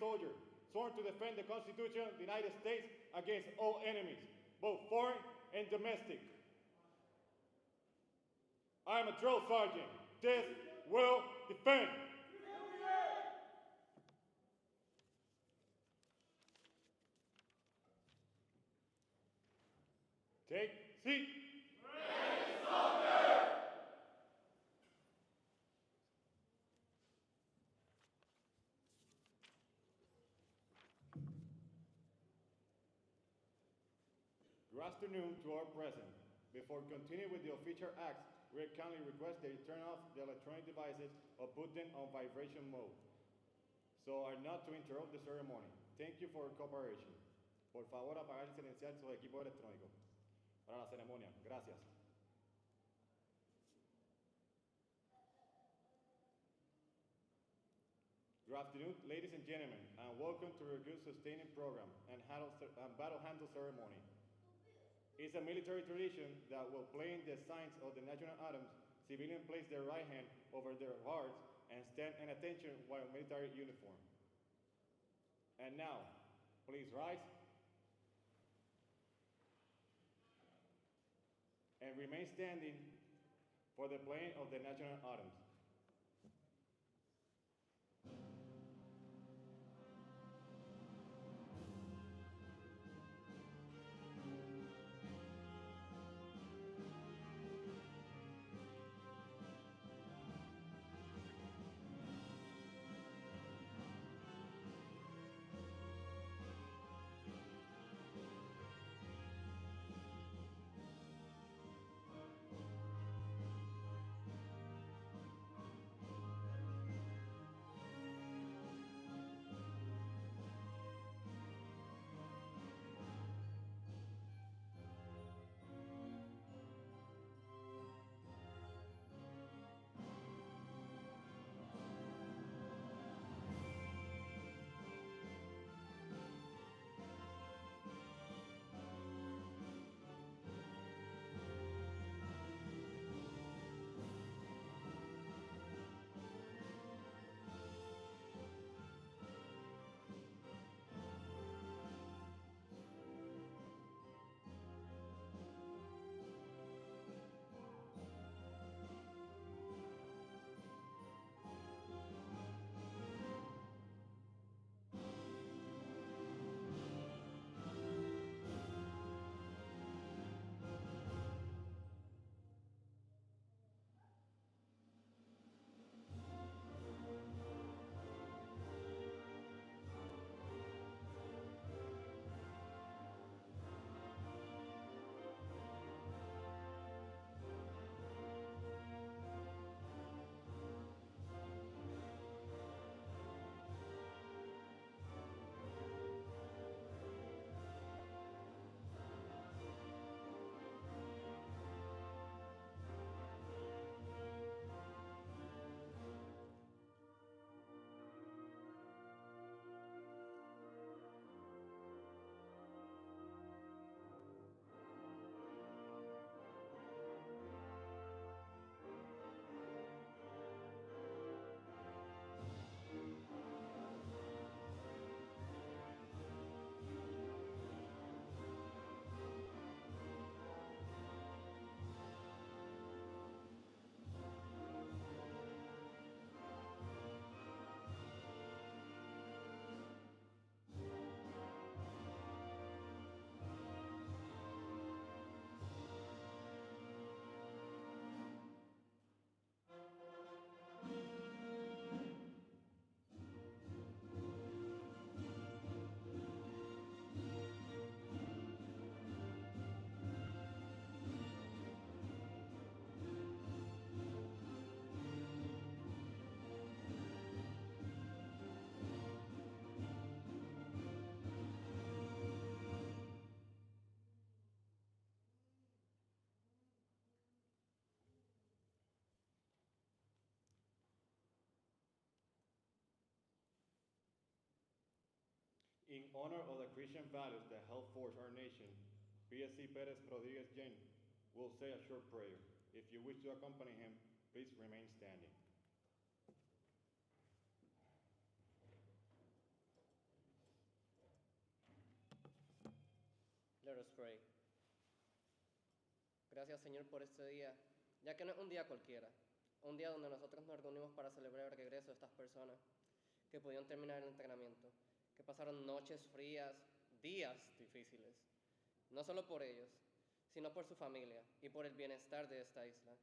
soldier, sworn to defend the Constitution of the United States against all enemies, both foreign and domestic. I am a drill sergeant. This will defend. Take seat. Good afternoon to our present. Before continuing with the official acts, we kindly request that you turn off the electronic devices or put them on vibration mode, so as not to interrupt the ceremony. Thank you for your cooperation. Por favor, apagar y silenciar sus equipos electrónicos para la ceremonia. Gracias. Good afternoon, ladies and gentlemen, and welcome to our Recruit Sustaining Program and Battle Handle Ceremony. It's a military tradition that while playing the signs of the national anthems, civilians place their right hand over their hearts and stand in attention while in military uniform. And now, please rise and remain standing for the playing of the national anthems. In honor of the Christian values that help forge our nation, PSC Perez Rodriguez Jen will say a short prayer. If you wish to accompany him, please remain standing. Let us pray. Gracias, Señor, por este día, ya que no es un día cualquiera, un día donde nosotros nos reunimos para celebrar el regreso de estas personas que pudieron terminar el entrenamiento, que pasaron noches frías, días difíciles, no solo por ellos, sino por su familia y por el bienestar de esta isla.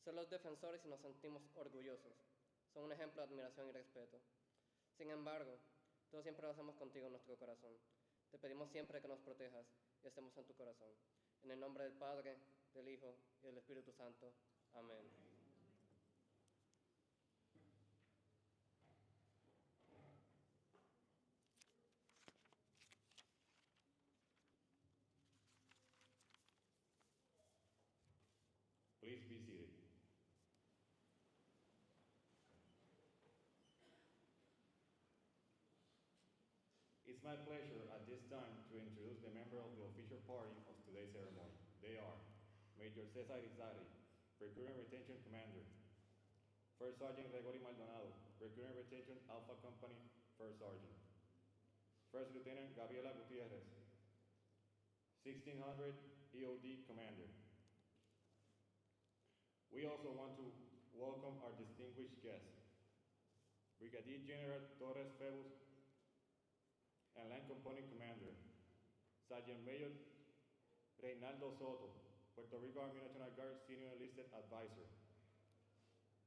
Son los defensores y nos sentimos orgullosos. Son un ejemplo de admiración y respeto. Sin embargo, todo siempre lo hacemos contigo en nuestro corazón. Te pedimos siempre que nos protejas y estemos en tu corazón. En el nombre del Padre, del Hijo y del Espíritu Santo. Amén. Please be seated. It's my pleasure at this time to introduce the member of the official party of today's ceremony. They are Major Cesar Izarri, Recruiting Retention Commander; First Sergeant Gregory Maldonado, Recruiting Retention Alpha Company First Sergeant; First Lieutenant Gabriela Gutierrez, 1600 EOD Commander. We also want to welcome our distinguished guests, Brigadier General Torres Febus and Land Component Commander, Sergeant Major Reynaldo Soto, Puerto Rico Army National Guard Senior Enlisted Advisor;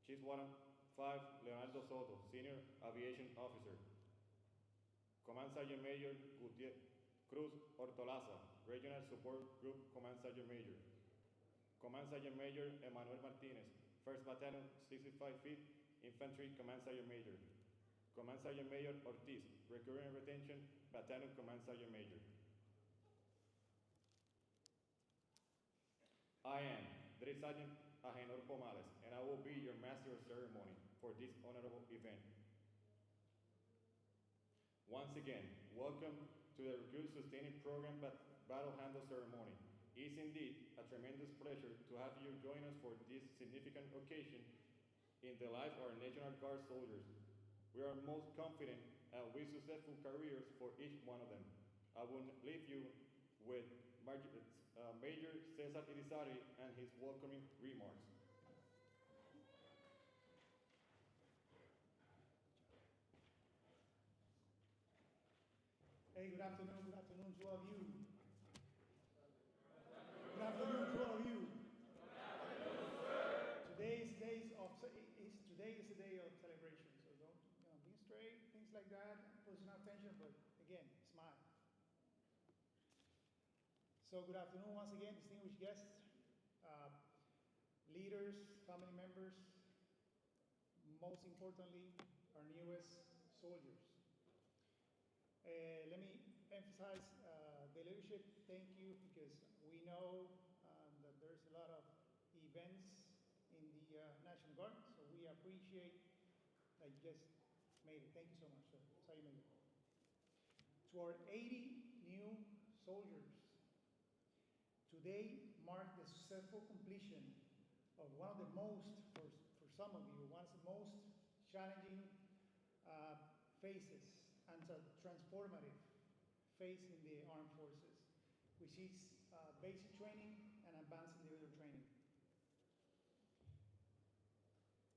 Chief Warrant 5 Leonardo Soto, Senior Aviation Officer; Command Sergeant Major Cruz Ortolaza, Regional Support Group Command Sergeant Major; Command Sergeant Major Emmanuel Martinez, 1st Battalion 65th Infantry Command Sergeant Major; Command Sergeant Major Ortiz, Recruiting and Retention Battalion Command Sergeant Major. I am Drill Sergeant Agenor Pomales, and I will be your Master of Ceremony for this honorable event. Once again, welcome to the Recruit Sustaining Program Battle Handle Ceremony. It is indeed a tremendous pleasure to have you join us for this significant occasion in the life of our National Guard soldiers. We are most confident and wish successful careers for each one of them. I will leave you with Major Cesar Irizarry and his welcoming remarks. Hey, good afternoon to all of you. Good afternoon to all of you. Today is a day of celebration, so don't be straight, things like that, personal attention, but again, smile. So good afternoon once again, distinguished guests, leaders, family members, most importantly, our newest soldiers. Let me emphasize the leadership. Thank you, because we know that there's a lot of events in the National Guard, so we appreciate that you just made it. Thank you so much, sir. So you made it. To our 80 new soldiers, today marked the successful completion of one of the most, for some of you, one of the most challenging phases and a transformative phase in the armed forces, which is basic training and advanced individual training.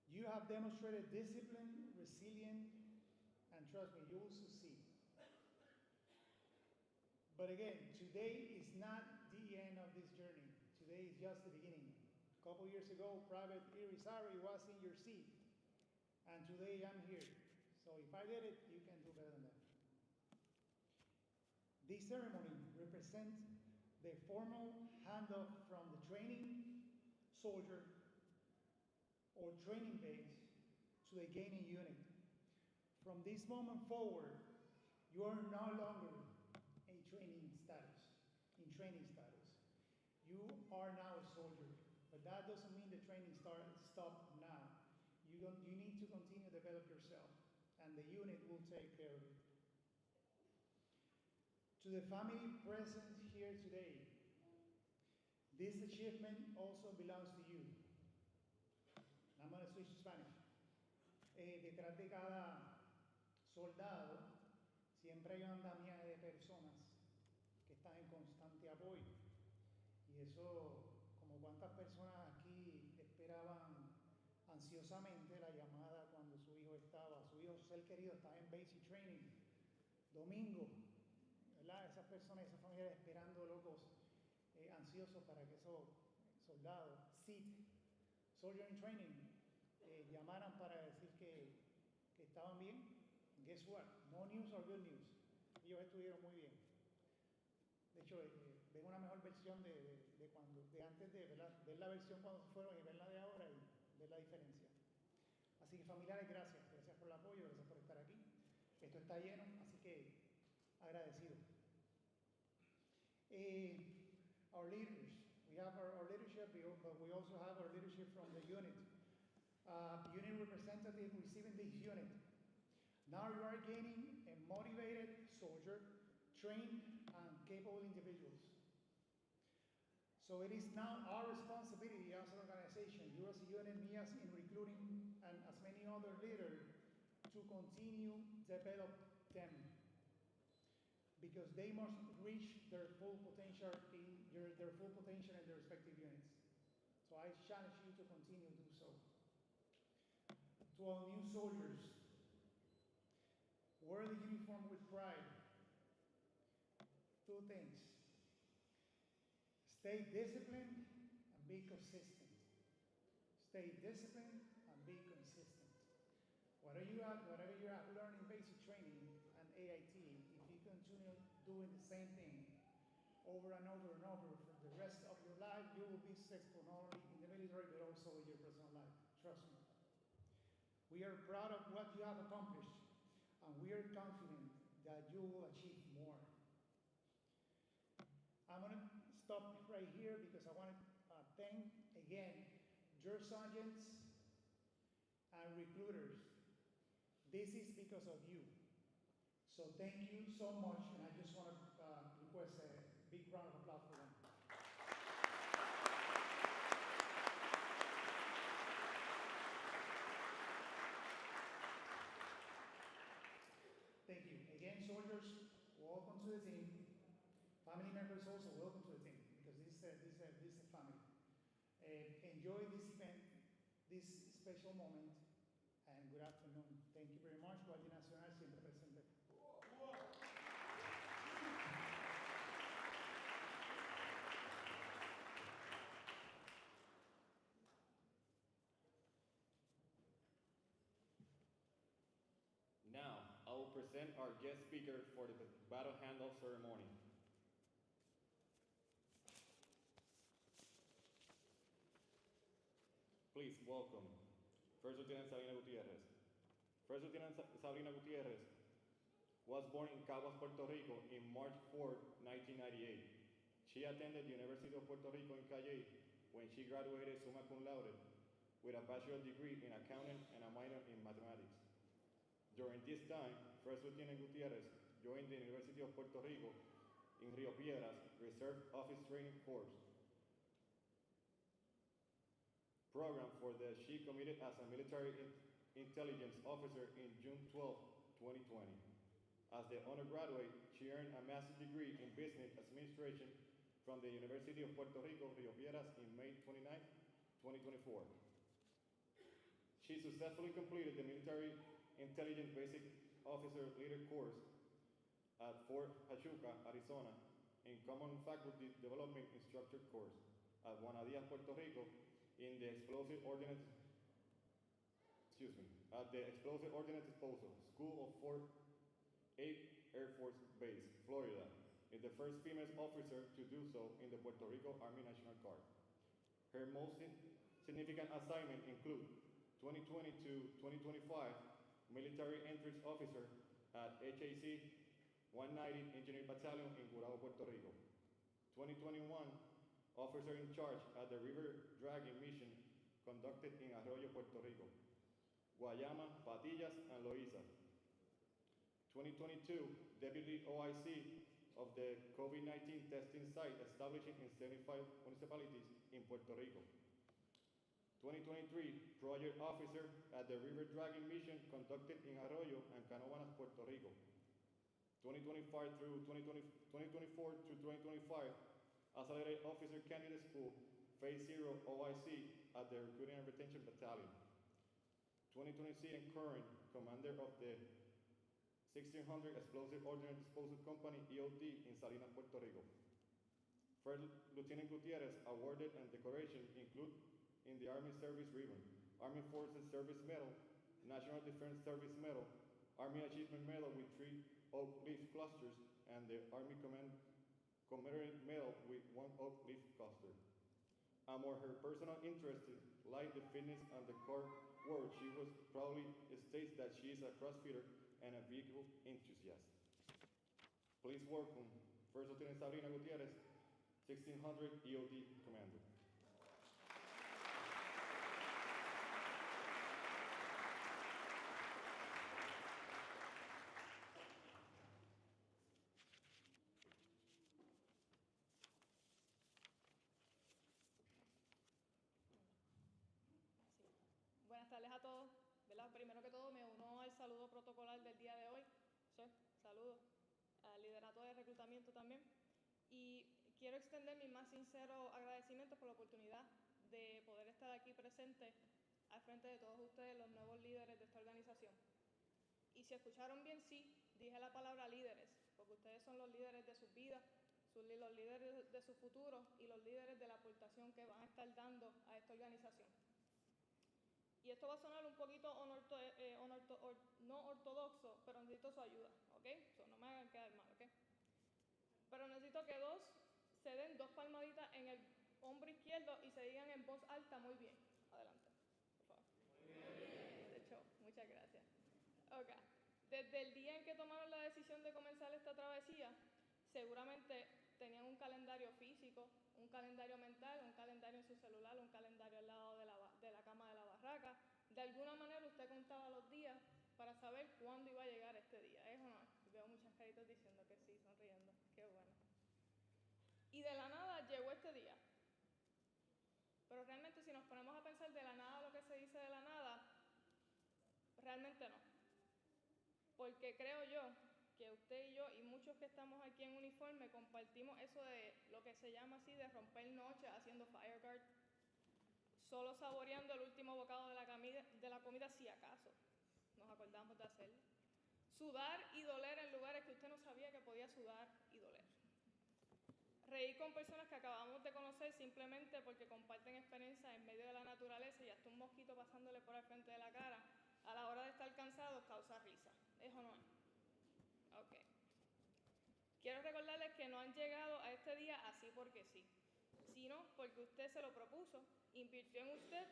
You have demonstrated discipline, resilience, and trust me, you will succeed. But again, today is not the end of this journey. Today is just the beginning. A couple years ago, Private Irizarry was in your seat, and today I'm here. So if I did it, you can do better than that. This ceremony represents the formal handoff from the training soldier or training base to the gaining unit. From this moment forward, you are no longer in training status. You are now a soldier, but that doesn't mean the training stopped now. You need to continue to develop yourself, and the unit will take care of it. To the family present here today, this achievement also belongs to you. I'm going to switch to Spanish. Detrás de cada soldado siempre hay un andamiaje de personas que están en constante bastante apoyo. Y eso, como cuántas personas aquí esperaban ansiosamente la llamada cuando su hijo estaba, su hijo, su ser querido estaba en basic training, domingo, ¿verdad? Esas personas, esas familias esperando locos, ansiosos para que esos soldados, soldier in training, llamaran para decir que estaban bien. Guess what? No news or good news. Ellos estuvieron muy bien. De hecho, ven una mejor versión de antes de, ¿verdad? Ver la versión cuando se fueron y ver la de ahora y ver la diferencia. Así que familiares, gracias. Gracias por el apoyo, gracias por estar aquí. Esto está lleno, así que agradecido. Our leaders. We have our leadership, but we also have our leadership from the unit. Unit representative receiving this unit. Now you are gaining a motivated soldier, trained and capable individuals. So it is now our responsibility as an organization, you as a unit, me as in recruiting, and as many other leaders, to continue develop them. Because they must reach their full potential in their full potential in their respective units. So I challenge you to continue to do so. To all new soldiers, wear the uniform with pride. Two things. Stay disciplined and be consistent. Stay disciplined and be consistent. Whatever you have learned in basic training and AIT, if you continue doing the same thing over and over and over for the rest of your life, you will be successful not only in the military but also in your personal life. Trust me. We are proud of what you have accomplished, and we are confident that you will achieve more. I'm going to stop right here because I want to thank again your sergeants and recruiters. This is because of you. So thank you so much, and I just want to request a big round of applause for them. Thank you. Again, soldiers, welcome to the team. Family members also, welcome to the team, because this is a family. Enjoy this event, this special moment, and good afternoon. Thank you very much. Guardia Nacional siempre presente. Now, I will present our guest speaker for the battle handle ceremony. Please welcome First Lieutenant Sabrina Gutierrez. First Lieutenant Sabrina Gutierrez was born in Caguas, Puerto Rico in March 4, 1998. She attended the University of Puerto Rico in Cayey when she graduated summa cum laude with a bachelor's degree in accounting and a minor in mathematics. During this time, First Lieutenant Gutierrez joined the University of Puerto Rico in Rio Piedras Reserve Office Training Course program for the she committed as a military intelligence officer in June 12, 2020. As the undergraduate, she earned a master's degree in business administration from the University of Puerto Rico, Rio Piedras in May 29, 2024. She successfully completed the military intelligence basic officer leader course at Fort Huachuca, Arizona, in Common Faculty Development Instructor course at Guanadías, Puerto Rico, in the Explosive Ordnance Disposal School of Fort 8 Air Force Base, Florida, is the first female officer to do so in the Puerto Rico Army National Guard. Her most significant assignments include 2020 to 2025 Military Entrance Officer at HAC 190 Engineer Battalion in Gurabo, Puerto Rico. 2021 Officer in Charge at the River Dragging Mission conducted in Arroyo, Puerto Rico, Guayama, Patillas, and Loíza. 2022 Deputy OIC of the COVID-19 testing site establishing in 75 municipalities in Puerto Rico. 2023 Project Officer at the River Dragging Mission conducted in Arroyo and Canóvanas, Puerto Rico. 2024 to 2025 Accelerated Officer Candidate School, Phase 0 OIC at the Recruiting and Retention Battalion. 2026 and current commander of the 1600 Explosive Ordnance Disposal Company, EOD, in Salinas, Puerto Rico. First Lieutenant Gutierrez awarded and decoration include in the Army Service Ribbon, Army Forces Service Medal, National Defense Service Medal, Army Achievement Medal with 3 oak leaf clusters, and the Army Commemorative Medal with 1 oak leaf cluster. Among her personal interests lie the fitness and the car world. She was proudly states that she is a CrossFitter and a vehicle enthusiast. Please welcome First Lieutenant Sabrina Gutierrez, 1600 EOD Commander. Buenas tardes a todos. ¿Verdad? Primero que todo me uno al saludo protocolar del día de hoy. Sir, saludo al liderato de reclutamiento también. Y quiero extender mi más sincero agradecimiento por la oportunidad de poder estar aquí presente al frente de todos ustedes, los nuevos líderes de esta organización. Y si escucharon bien, sí, dije la palabra líderes, porque ustedes son los líderes de sus vidas, los líderes de su futuro y los líderes de la aportación que van a estar dando a esta organización. Y esto va a sonar un poquito no ortodoxo, pero necesito su ayuda, ¿ok? So, no me hagan quedar mal, ¿ok? Pero necesito que se den 2 palmaditas en el hombro izquierdo y se digan en voz alta muy bien. Adelante, por favor. Muy bien. De hecho, muchas gracias. Ok. Desde el día en que tomaron la decisión de comenzar esta travesía, seguramente tenían un calendario físico, un calendario mental, un calendario en su celular, un calendario al lado de la cama de la barraca. De alguna manera usted contaba los días para saber cuándo iba a llegar este día. ¿Es o no? Veo muchas caritas diciendo que sí, sonriendo. Qué bueno. Y de la nada llegó este día. Pero realmente si nos ponemos a pensar de la nada lo que se dice de la nada, realmente no. Porque creo yo que usted y yo y muchos que estamos aquí en uniforme compartimos eso de lo que se llama así de romper noche haciendo fireguard, solo saboreando el último bocado de la comida si acaso nos acordamos de hacerlo. Sudar y doler en lugares que usted no sabía que podía sudar y doler. Reír con personas que acabamos de conocer simplemente porque comparten experiencias en medio de la naturaleza y hasta un mosquito pasándole por el frente de la cara a la hora de estar cansados causa risa. ¿Es o no es? Ok. Quiero recordarles que no han llegado a este día así porque sí, sino porque usted se lo propuso, invirtió en usted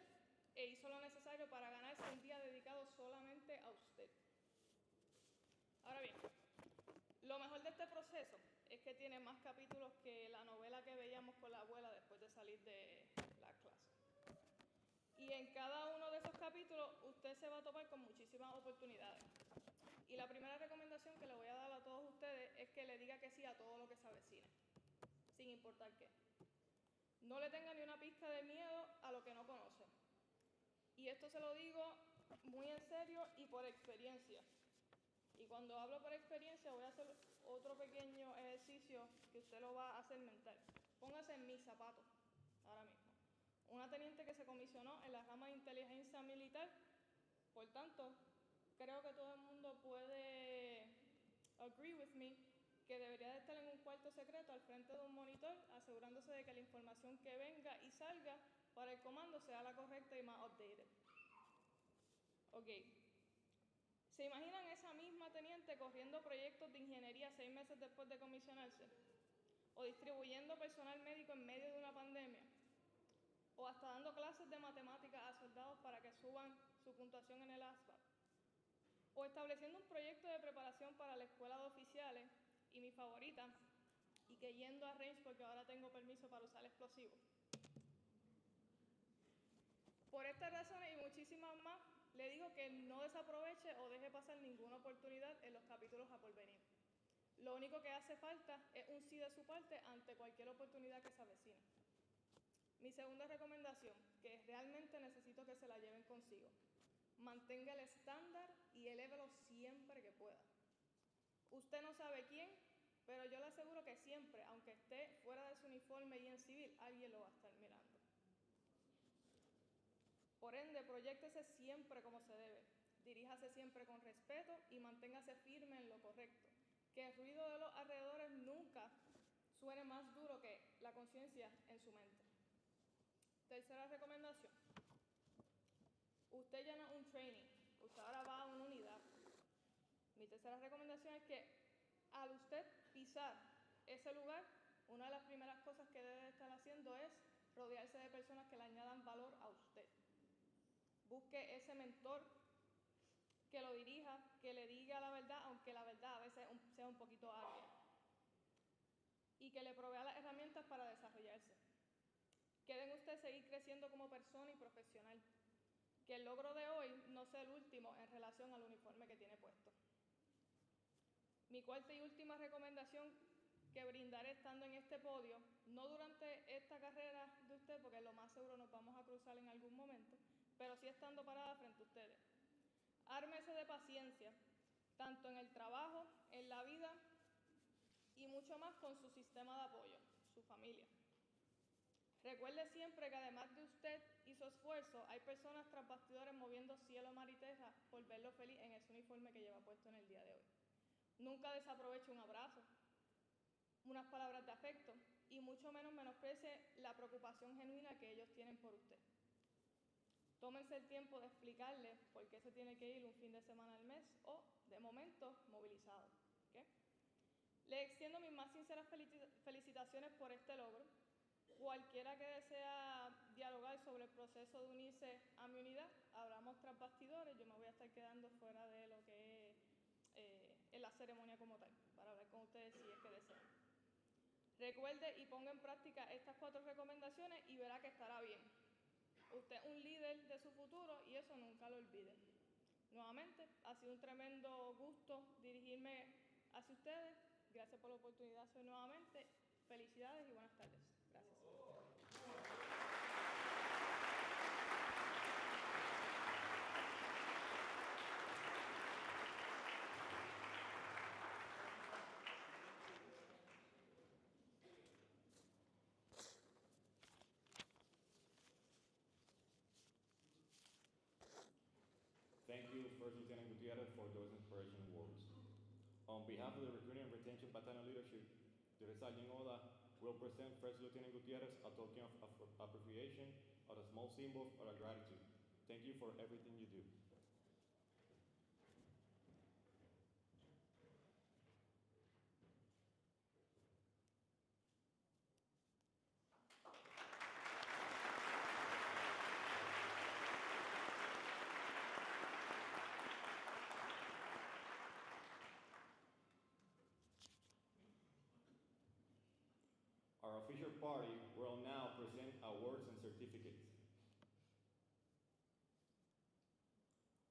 e hizo lo necesario para ganarse un día dedicado solamente a usted. Ahora bien, lo mejor de este proceso es que tiene más capítulos que la novela que veíamos con la abuela después de salir de la clase. Y en cada uno de esos capítulos usted se va a topar con muchísimas oportunidades. Y la primera recomendación que le voy a dar a todos ustedes es que le diga que sí a todo lo que se avecine, sin importar qué. No le tenga ni una pizca de miedo a lo que no conoce. Y esto se lo digo muy en serio y por experiencia. Y cuando hablo por experiencia voy a hacer otro pequeño ejercicio que usted lo va a hacer mental. Póngase en mis zapatos, ahora mismo. Una teniente que se comisionó en la rama de inteligencia militar, por tanto, creo que todo el mundo puede agree with me que debería de estar en un cuarto secreto al frente de un monitor asegurándose de que la información que venga y salga para el comando sea la correcta y más updated. Ok. ¿Se imaginan esa misma teniente corriendo proyectos de ingeniería 6 meses después de comisionarse? ¿O distribuyendo personal médico en medio de una pandemia? ¿O hasta dando clases de matemáticas a soldados para que suban su puntuación en el ASVAB? ¿O estableciendo un proyecto de preparación para la escuela de oficiales, y mi favorita, y que yendo a range porque ahora tengo permiso para usar explosivos? Por estas razones y muchísimas más, le digo que no desaproveche o deje pasar ninguna oportunidad en los capítulos a por venir. Lo único que hace falta es un sí de su parte ante cualquier oportunidad que se avecine. Mi segunda recomendación, que realmente necesito que se la lleven consigo. Mantenga el estándar y elévelo siempre que pueda. Usted no sabe quién, pero yo le aseguro que siempre, aunque esté fuera de su uniforme y en civil, alguien lo va a estar mirando. Por ende, proyéctese siempre como se debe, diríjase siempre con respeto y manténgase firme en lo correcto. Que el ruido de los alrededores nunca suene más duro que la conciencia en su mente. Tercera recomendación. Usted llena un training, usted ahora va a una unidad. Mi tercera recomendación es que al usted pisar ese lugar, una de las primeras cosas que debe estar haciendo es rodearse de personas que le añadan valor a usted. Busque ese mentor que lo dirija, que le diga la verdad, aunque la verdad a veces sea un poquito agria, y que le provea las herramientas para desarrollarse. Quede en usted seguir creciendo como persona y profesional. Que el logro de hoy no sea el último en relación al uniforme que tiene puesto. Mi cuarta y última recomendación que brindaré estando en este podio, no durante esta carrera de usted, porque lo más seguro nos vamos a cruzar en algún momento, pero sí estando parada frente a ustedes. Ármese de paciencia, tanto en el trabajo, en la vida y mucho más con su sistema de apoyo, su familia. Recuerde siempre que además de usted y su esfuerzo, hay personas tras bastidores moviendo cielo, mar y tierra por verlo feliz en ese uniforme que lleva puesto en el día de hoy. Nunca desaproveche un abrazo, unas palabras de afecto y mucho menos menosprecie la preocupación genuina que ellos tienen por usted. Tómense el tiempo de explicarles por qué se tiene que ir un fin de semana al mes o, de momento, movilizado. ¿Okay? Le extiendo mis más sinceras felicitaciones por este logro. Cualquiera que desea dialogar sobre el proceso de unirse a mi unidad, hablamos tras bastidores, yo me voy a estar quedando fuera de lo que es en la ceremonia como tal, para hablar con ustedes si es que desean. Recuerde y ponga en práctica estas 4 recomendaciones y verá que estará bien. Usted es un líder de su futuro y eso nunca lo olvide. Nuevamente, ha sido un tremendo gusto dirigirme hacia ustedes. Gracias por la oportunidad nuevamente. Felicidades y buenas tardes. Gracias. Thank you, First Lieutenant Gutierrez, for those inspirational words. On behalf of the Recruiting and Retention Battalion leadership, the Sergeant Oda will present First Lieutenant Gutierrez a token of appreciation, or a small symbol of gratitude. Thank you for everything you do. Our official party will now present awards and certificates.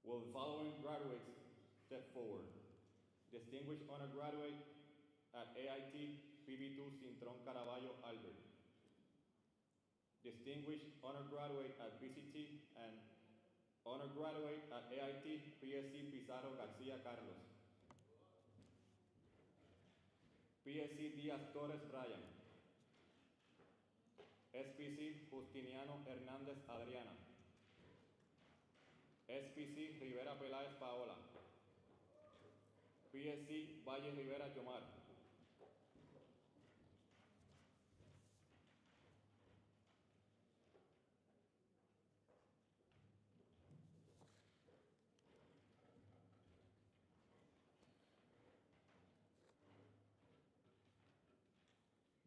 Will the following graduates step forward? Distinguished honor graduate at AIT PB2 Cintron Caraballo Albert. Distinguished honor graduate at BCT and honor graduate at AIT PSC Pizarro Garcia Carlos. PSC Diaz Torres Ryan. SPC Justiniano Hernández Adriana. SPC Rivera Peláez Paola. PSC Valle Rivera Yomar.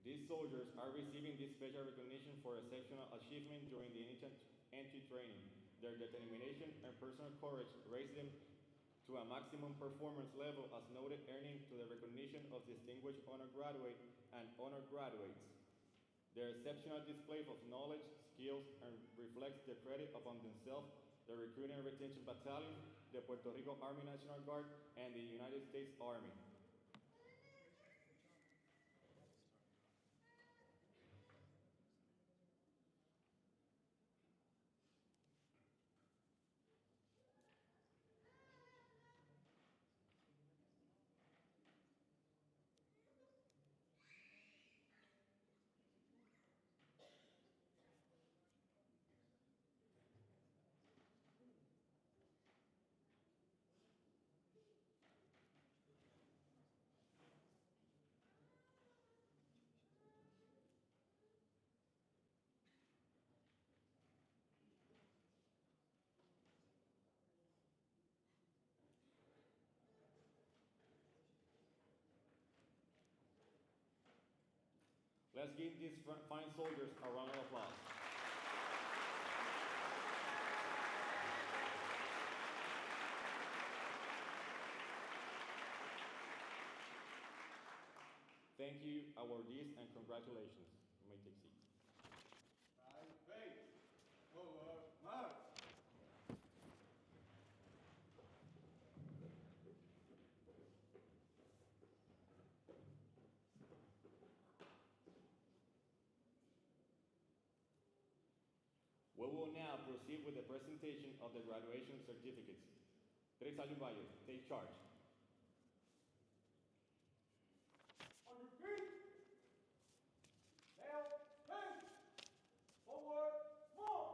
These soldiers are receiving this special recognition for exceptional achievement during the entry training. Their determination and personal courage raise them to a maximum performance level as noted, earning to the recognition of distinguished honor graduate and honor graduates. Their exceptional display of knowledge, skills, and reflects the credit upon themselves, the Recruiting and Retention Battalion, the Puerto Rico Army National Guard, and the United States Army. Let's give these fine soldiers a round of applause. Thank you, awardees, and congratulations. You may take seats. We will now proceed with the presentation of the graduation certificates. Tres Ayubayo, take charge. On your feet. Nail, bend. Forward, move.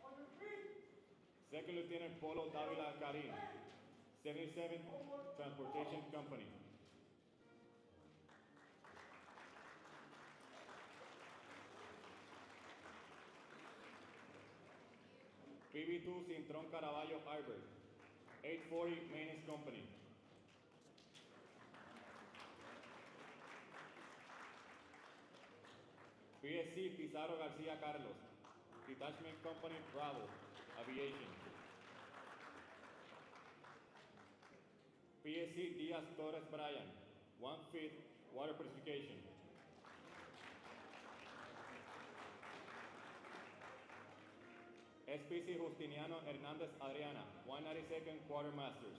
On your feet. Second Lieutenant Polo Davila Karim, 77th Transportation Company. PB2 Cintron Caraballo Iber, 840 Maintenance Company. PSC Pizarro Garcia Carlos, Detachment Company Bravo, Aviation. PSC Diaz Torres Bryan, 1/5 Water Purification. SPC Justiniano Hernandez Adriana, 192nd Quartermasters.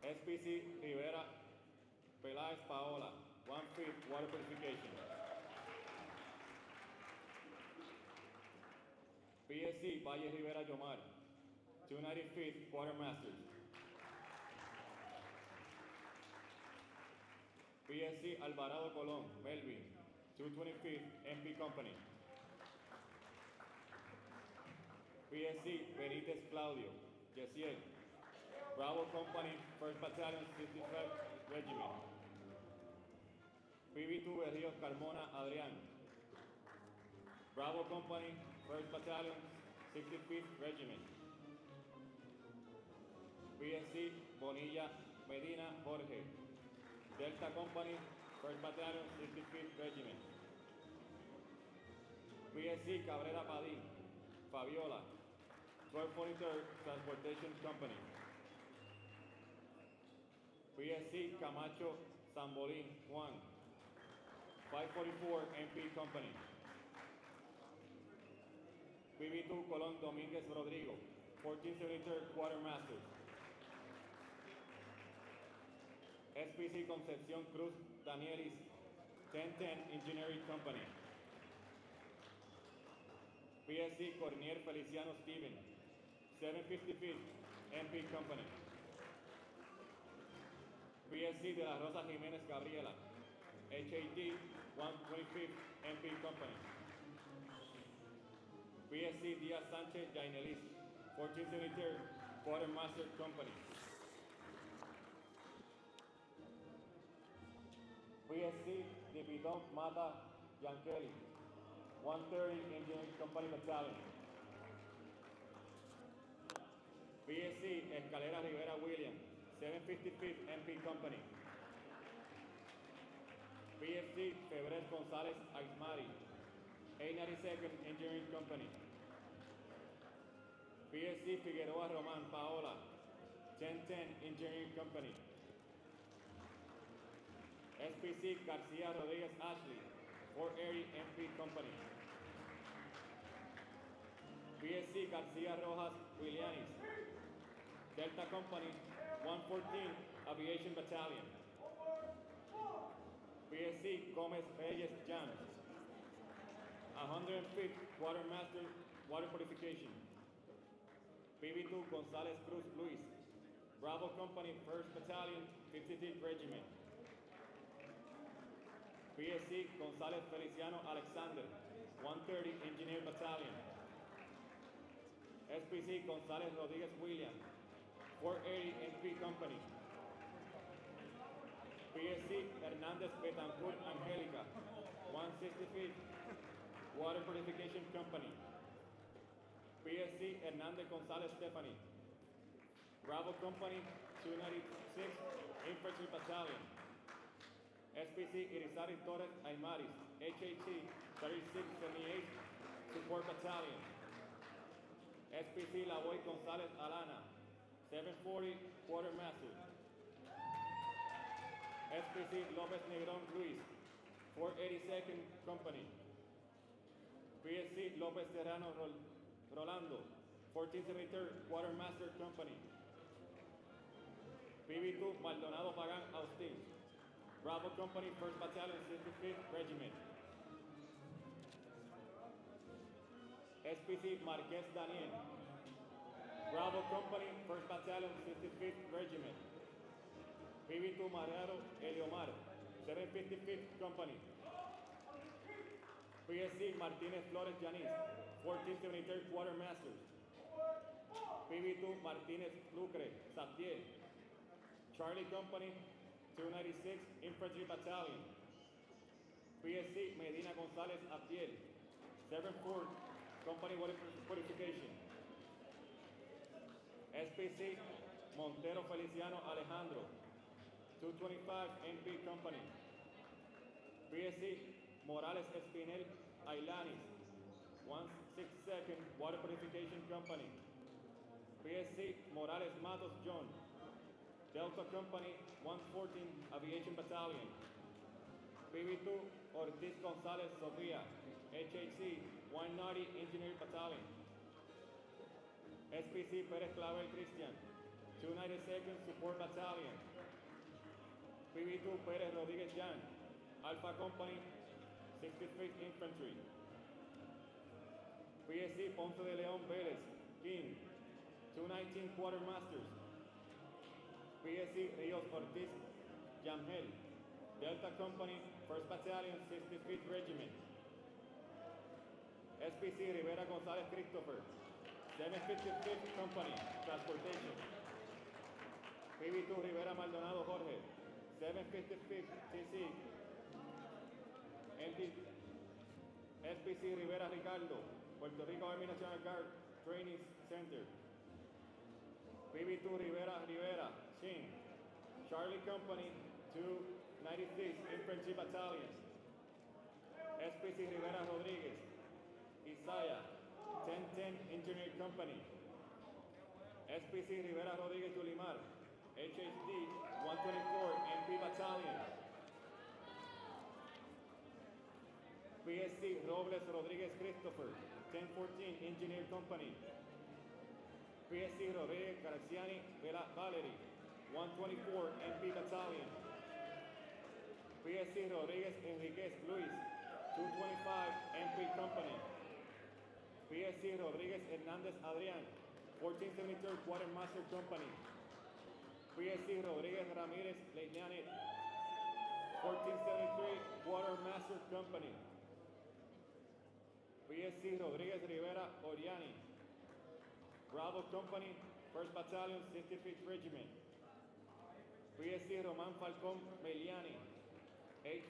SPC Rivera Peláez Paola, 1/5 Water Purification. PSC Valle Rivera Yomar, 295th Quartermasters. PSC Alvarado Colón, Melvin, 225th MP Company. PSC Benitez Claudio, Yesiel, Bravo Company, 1st Battalion, 65th Regiment. PB2 Berrios Carmona Adrián, Bravo Company, 1st Battalion, 65th Regiment. PSC Bonilla Medina Jorge, Delta Company, 1st Battalion, 65th Regiment. PSC Cabrera Padín, Fabiola, 1243rd Transportation Company. PSC Camacho Zambolín Juan, 544 MP Company. PB2 Colón Domínguez Rodrigo, 1473rd Quartermasters. SPC Concepción Cruz Danielis, 1010 Engineering Company. PSC Cornier Feliciano Steven, 755th MP Company. PSC de la Rosa Jiménez Gabriela, HAT, 125th MP Company. PSC Díaz Sánchez Jainelis, 1473rd Quartermaster Company. PSC Dipidón Mata Yankeli, 130 Engineering Company Battalion. PSC Escalera Rivera William, 755th MP Company. PSC Febres González Aizmari, 892nd Engineering Company. PSC Figueroa Román Paola, 1010 Engineering Company. SPC Garcia Rodriguez Ashley, 480 MP Company. PSC Garcia Rojas Willianis, Delta Company, 114 Aviation Battalion. PSC Gomez Reyes Jan, 105th Quartermaster Water Purification. PB2 González Cruz Luis, Bravo Company, 1st Battalion, 53rd Regiment. PSC González Feliciano Alexander, 130 Engineer Battalion. SPC González Rodriguez William, 480 MP Company. PSC Hernandez Betancourt Angelica, 165th Water Purification Company. PSC Hernandez Gonzalez Stephanie. Bravo Company, 296th Infantry Battalion. SPC Irizarry Torres Aymaris, HAT 3678th Support Battalion. SPC Lavoy Gonzalez Alana, 740 Quartermaster. SPC Lopez Negron Luis, 482nd Company. PSC Lopez Serrano Rolando, 1473rd Quartermaster Company. PB2 Maldonado Pagan Austin, Bravo Company, 1st Battalion, 65th Regiment. SPC Marquez Daniel, Bravo Company, 1st Battalion, 65th Regiment. PB2 Mariano Eliomar, 755th Company. PSC Martinez Flores Yanis, 1473rd Quartermasters. PB2 Martinez Lucre Satiel, Charlie Company, 296th Infantry Battalion. PSC Medina Gonzalez Abdiel, 74th Company Water Purification. SPC Montero Feliciano Alejandro, 225 MP Company. PSC Morales Espinel Ailanis, 162nd Water Purification Company. PSC Morales Matos John, Delta Company, 114 Aviation Battalion. PB2 Ortiz Gonzalez Sofia, HHC 190 Engineer Battalion. SPC Perez Clavel Christian, 292nd Support Battalion. PB2 Perez Rodriguez Jan, Alpha Company, 65th Infantry. PSC Ponce de Leon Vélez, King, 219 Quartermasters. PSC Rios Ortiz Yamgel, Delta Company, 1st Battalion, 65th Regiment. SPC Rivera Gonzalez Christopher, 755th Company, Transportation. PB2 Rivera Maldonado Jorge, 755th TC. SPC Rivera Ricardo, Puerto Rico Army National Guard Training Center. PB2 Rivera Shin, Charlie Company, 296 Infantry Battalion. SPC Rivera Rodriguez, Isaiah, 1010 Engineer Company. SPC Rivera Rodriguez Yulimar, HHD 124 MP Battalion. PSC Robles Rodriguez Christopher, 1014 Engineer Company. PSC Rodriguez Caraciani Valerie, 124 MP Battalion. PSC Rodriguez Enriquez Luis, 225 MP Company. PSC Rodriguez Hernandez Adrián, 1473rd Quartermaster Company. PSC Rodriguez Ramirez Leitnant, 1473 Quartermaster Company. PSC Rodriguez Rivera Oriani, Bravo Company, 1st Battalion, 65th Regiment. PSC Roman Falcón Meliani, 8